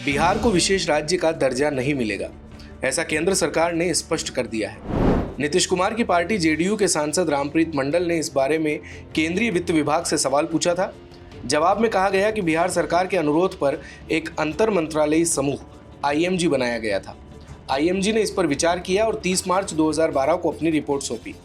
बिहार को विशेष राज्य का दर्जा नहीं मिलेगा, ऐसा केंद्र सरकार ने स्पष्ट कर दिया है। नीतीश कुमार की पार्टी जेडीयू के सांसद रामप्रीत मंडल ने इस बारे में केंद्रीय वित्त विभाग से सवाल पूछा था। जवाब में कहा गया कि बिहार सरकार के अनुरोध पर एक अंतर मंत्रालयी समूह आईएमजी बनाया गया था। आईएमजी ने इस पर विचार किया और 30 मार्च 2012 को अपनी रिपोर्ट सौंपी।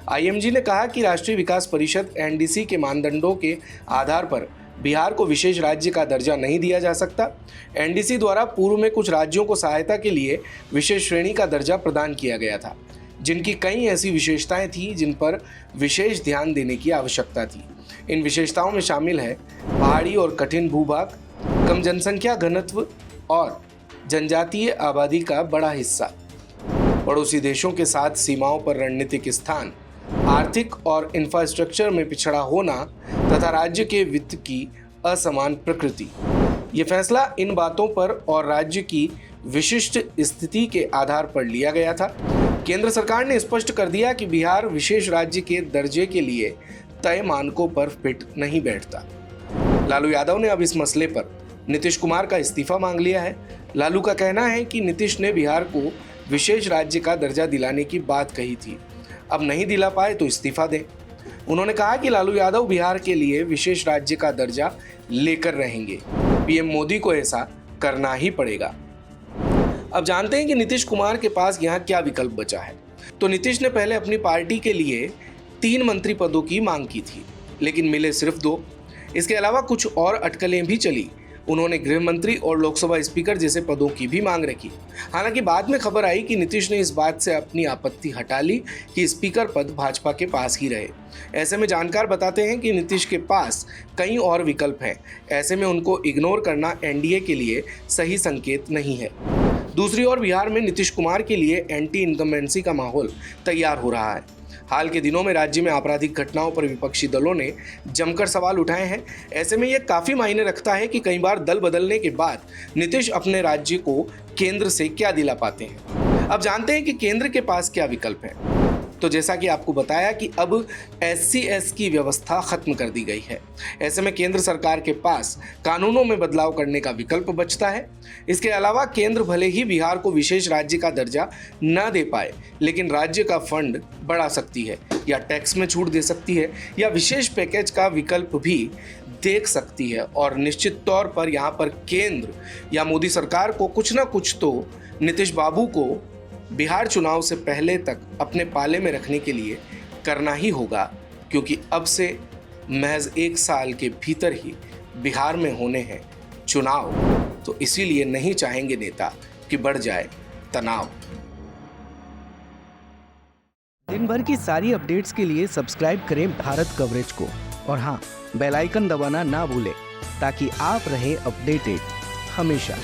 आईएमजी ने कहा कि राष्ट्रीय विकास परिषद एनडीसी के मानदंडों के आधार पर बिहार को विशेष राज्य का दर्जा नहीं दिया जा सकता। एनडीसी द्वारा पूर्व में कुछ राज्यों को सहायता के लिए विशेष श्रेणी का दर्जा प्रदान किया गया था, जिनकी कई ऐसी विशेषताएं थीं जिन पर विशेष ध्यान देने की आवश्यकता थी। इन विशेषताओं में शामिल है पहाड़ी और कठिन भूभाग, कम जनसंख्या घनत्व और जनजातीय आबादी का बड़ा हिस्सा, पड़ोसी देशों के साथ सीमाओं पर रणनीतिक स्थान, आर्थिक और इंफ्रास्ट्रक्चर में पिछड़ा होना तथा राज्य के वित्त की असमान प्रकृति। ये फैसला इन बातों पर और राज्य की विशिष्ट स्थिति के आधार पर लिया गया था। केंद्र सरकार ने स्पष्ट कर दिया कि बिहार विशेष राज्य के दर्जे के लिए तय मानकों पर फिट नहीं बैठता। लालू यादव ने अब इस मसले पर नीतीश कुमार का इस्तीफा मांग लिया है। लालू का कहना है कि नीतीश ने बिहार को विशेष राज्य का दर्जा दिलाने की बात कही थी, अब नहीं दिला पाए तो इस्तीफा दें। उन्होंने कहा कि लालू यादव बिहार के लिए विशेष राज्य का दर्जा लेकर रहेंगे, पीएम मोदी को ऐसा करना ही पड़ेगा। अब जानते हैं कि नीतीश कुमार के पास यहाँ क्या विकल्प बचा है। तो नीतीश ने पहले अपनी पार्टी के लिए 3 मंत्री पदों की मांग की थी, लेकिन मिले सिर्फ 2। इसके अलावा कुछ और अटकलें भी चली। उन्होंने गृह मंत्री और लोकसभा स्पीकर जैसे पदों की भी मांग रखी। हालांकि बाद में खबर आई कि नीतीश ने इस बात से अपनी आपत्ति हटा ली कि स्पीकर पद भाजपा के पास ही रहे। ऐसे में जानकार बताते हैं कि नीतीश के पास कई और विकल्प हैं। ऐसे में उनको इग्नोर करना एनडीए के लिए सही संकेत नहीं है। दूसरी ओर बिहार में नीतीश कुमार के लिए एंटी इनकम्बेंसी का माहौल तैयार हो रहा है। हाल के दिनों में राज्य में आपराधिक घटनाओं पर विपक्षी दलों ने जमकर सवाल उठाए हैं। ऐसे में यह काफ़ी मायने रखता है कि कई बार दल बदलने के बाद नीतीश अपने राज्य को केंद्र से क्या दिला पाते हैं। अब जानते हैं कि केंद्र के पास क्या विकल्प है। तो जैसा कि आपको बताया कि अब SC/S की व्यवस्था खत्म कर दी गई है। ऐसे में केंद्र सरकार के पास कानूनों में बदलाव करने का विकल्प बचता है। इसके अलावा केंद्र भले ही बिहार को विशेष राज्य का दर्जा न दे पाए, लेकिन राज्य का फंड बढ़ा सकती है या टैक्स में छूट दे सकती है या विशेष पैकेज का विकल्प भी देख सकती है। और निश्चित तौर पर यहाँ पर केंद्र या मोदी सरकार को कुछ ना कुछ तो नीतीश बाबू को बिहार चुनाव से पहले तक अपने पाले में रखने के लिए करना ही होगा, क्योंकि अब से महज 1 साल के भीतर ही बिहार में होने हैं चुनाव। तो इसीलिए नहीं चाहेंगे नेता कि बढ़ जाए तनाव। दिन भर की सारी अपडेट्स के लिए सब्सक्राइब करें भारत कवरेज को और हाँ, बेल आइकन दबाना ना भूलें ताकि आप रहें अपडेटेड हमेशा।